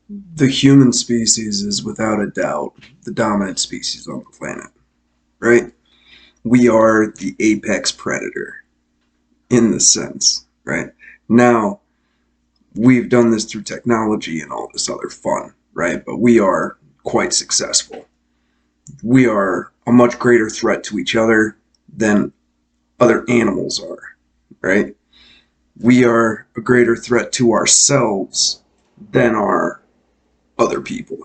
The human species is without a doubt the dominant species on the planet, right? We are the apex predator in the sense, right? Now, we've done this through technology and all this other fun, right? But we are quite successful. We are a much greater threat to each other than other animals are, right? We are a greater threat to ourselves than our other people,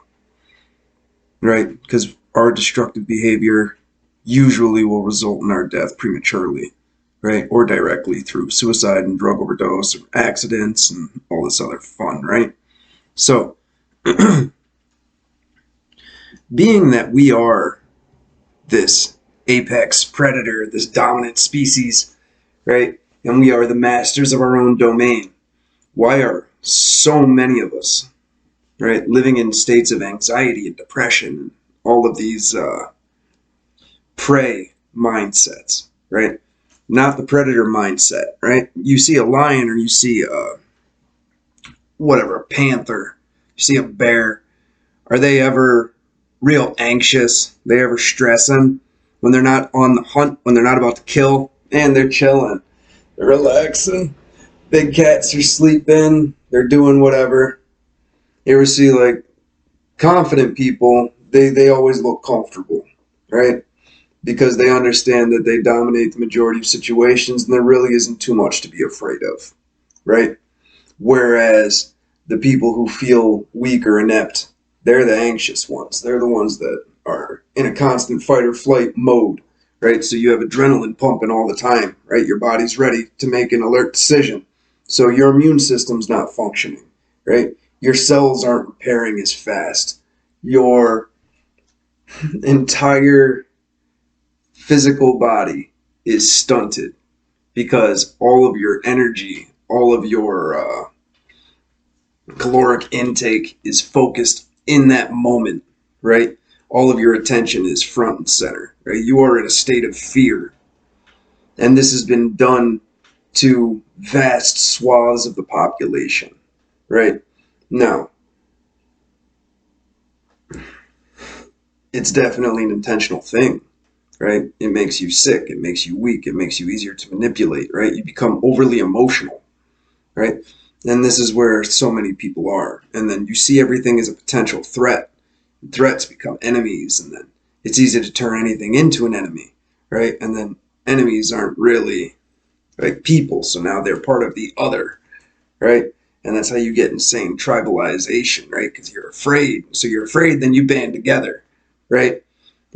right? Because our destructive behavior usually will result in our death prematurely, right? Or directly through suicide and drug overdose or accidents and all this other fun, right? So, being that we are this apex predator, this dominant species, right? And we are the masters of our own domain. Why are so many of us, right, living in states of anxiety and depression and all of these prey mindsets, right? Not the predator mindset, right? You see a lion or you see whatever, a panther, you see a bear. Are they ever real anxious? They ever stressing when they're not on the hunt, when they're not about to kill? And they're chilling, they're relaxing. Big cats are sleeping, they're doing whatever. You ever see like confident people? They always look comfortable, right? Because they understand that they dominate the majority of situations and there really isn't too much to be afraid of, right? Whereas the people who feel weak or inept, they're the anxious ones. They're the ones that are in a constant fight or flight mode, right? So you have adrenaline pumping all the time, right? Your body's ready to make an alert decision. So your immune system's not functioning, right? Your cells aren't repairing as fast. Your entire physical body is stunted because all of your energy, all of your caloric intake is focused in that moment, right? All of your attention is front and center, right? You are in a state of fear. And this has been done to vast swaths of the population, right? Now, it's definitely an intentional thing, right? It makes you sick, it makes you weak, it makes you easier to manipulate, right? You become overly emotional, right? And this is where so many people are. And then you see everything as a potential threat. Threats become enemies, and then it's easy to turn anything into an enemy, right? And then enemies aren't really like people, so now they're part of the other, right? And that's how you get insane tribalization, right? Because you're afraid. So you're afraid, then you band together, right?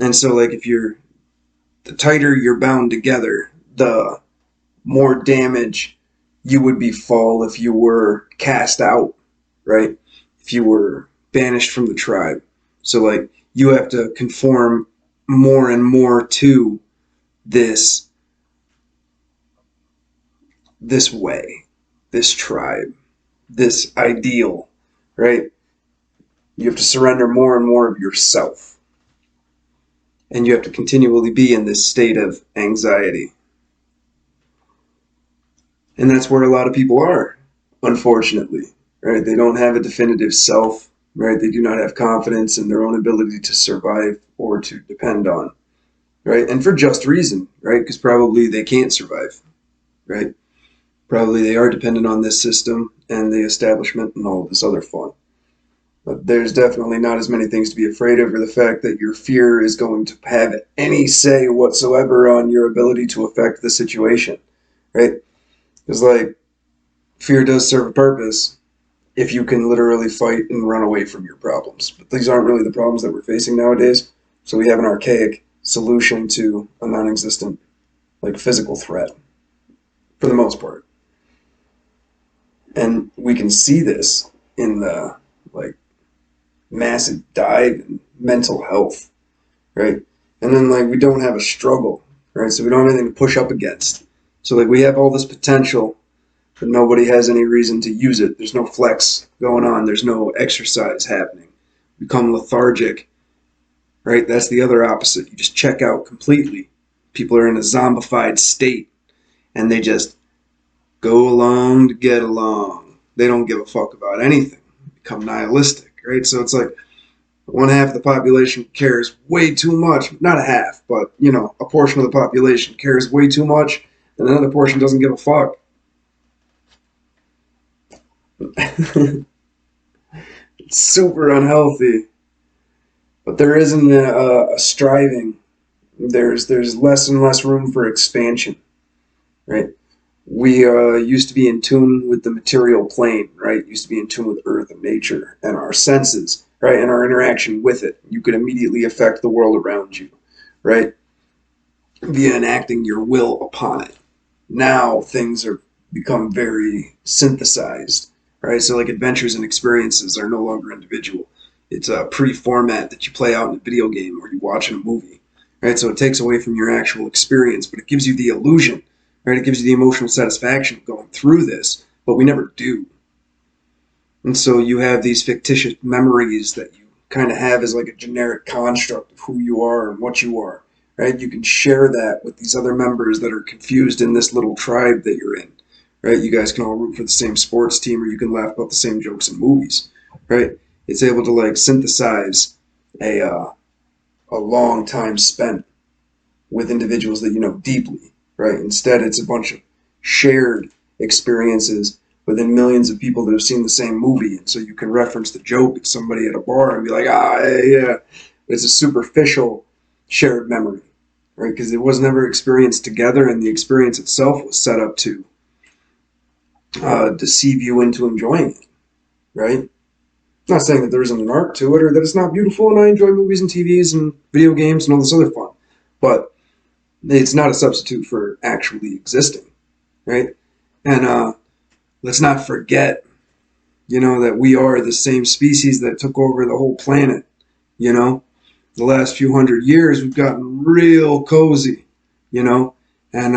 And so, like, if you're the tighter you're bound together, the more damage you would befall if you were cast out, right? If you were banished from the tribe. So, like, you have to conform more and more to this this way, this tribe, this ideal, right? You have to surrender more and more of yourself. And you have to continually be in this state of anxiety. And that's where a lot of people are, unfortunately, right? They don't have a definitive self, right? They do not have confidence in their own ability to survive or to depend on, right? And for just reason, right? Because probably they can't survive, right? Probably they are dependent on this system and the establishment and all of this other fun. But there's definitely not as many things to be afraid of, or the fact that your fear is going to have any say whatsoever on your ability to affect the situation, right? Because, like, fear does serve a purpose if you can literally fight and run away from your problems. But these aren't really the problems that we're facing nowadays. So we have an archaic solution to a non existent, like, physical threat for the most part. And we can see this in the, like, massive dive in mental health, right? And then, like, we don't have a struggle, right? So we don't have anything to push up against. So, like, we have all this potential, but nobody has any reason to use it. There's no flex going on. There's no exercise happening. We become lethargic, right? That's the other opposite. You just check out completely. People are in a zombified state, and they just go along to get along. They don't give a fuck about anything. Become nihilistic, right? So it's like one half of the population cares way too much. Not a half, but a portion of the population cares way too much, and another portion doesn't give a fuck. It's super unhealthy. But there isn't a striving. There's less and less room for expansion, right? We used to be in tune with the material plane, right? Used to be in tune with Earth and nature and our senses, right? And our interaction with it. You could immediately affect the world around you, right? Via enacting your will upon it. Now things are become very synthesized, right? So like adventures and experiences are no longer individual. It's a pre-format that you play out in a video game or you watch in a movie, right? So it takes away from your actual experience, but it gives you the illusion, right? It gives you the emotional satisfaction of going through this, but we never do. And so you have these fictitious memories that you kind of have as like a generic construct of who you are and what you are, right? You can share that with these other members that are confused in this little tribe that you're in, right? You guys can all root for the same sports team or you can laugh about the same jokes in movies, right? It's able to like synthesize a, uh, a long time spent with individuals that you know deeply, right? Instead, it's a bunch of shared experiences within millions of people that have seen the same movie. And so you can reference the joke at somebody at a bar and be like, yeah. It's a superficial shared memory, right? Because it was never experienced together and the experience itself was set up to deceive you into enjoying it, right? I'm not saying that there isn't an art to it or that it's not beautiful and I enjoy movies and TVs and video games and all this other fun. But it's not a substitute for actually existing, right? And let's not forget, that we are the same species that took over the whole planet. You know, the last few hundred years, we've gotten real cozy, you know, and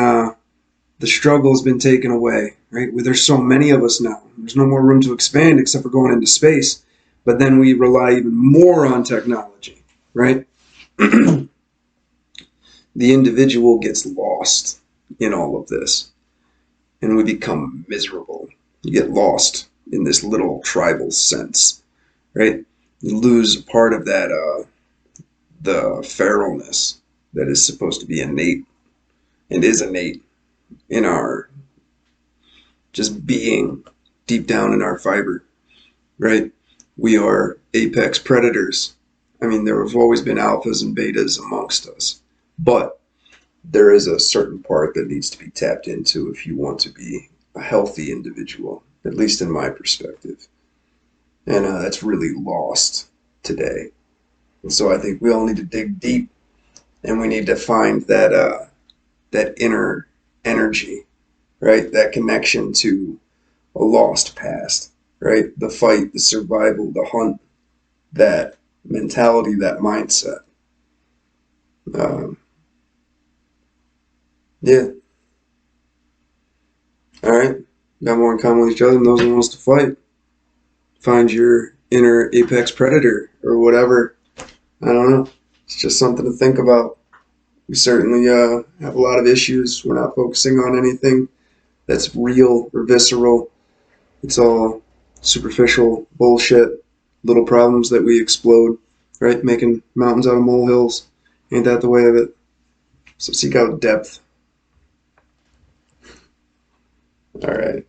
the struggle has been taken away, right? There's so many of us now. There's no more room to expand except for going into space. But then we rely even more on technology, right? The individual gets lost in all of this and we become miserable. You get lost in this little tribal sense, right? You lose part of that, the feralness that is supposed to be innate and is innate in our just being deep down in our fiber, right? We are apex predators. I mean, there have always been alphas and betas amongst us, but there is a certain part that needs to be tapped into if you want to be a healthy individual, at least in my perspective. And that's really lost today. And so I think we all need to dig deep and we need to find that inner energy, right? That connection to a lost past, right? The fight, the survival, the hunt, that mentality, that mindset. Um, yeah, all right. Got more in common with each other than those who wants to fight. Find your inner apex predator or whatever. I don't know. It's just something to think about. We certainly have a lot of issues. We're not focusing on anything that's real or visceral. It's all superficial bullshit, little problems that we explode, right? Making mountains out of molehills. Ain't that the way of it? So seek out depth. All right.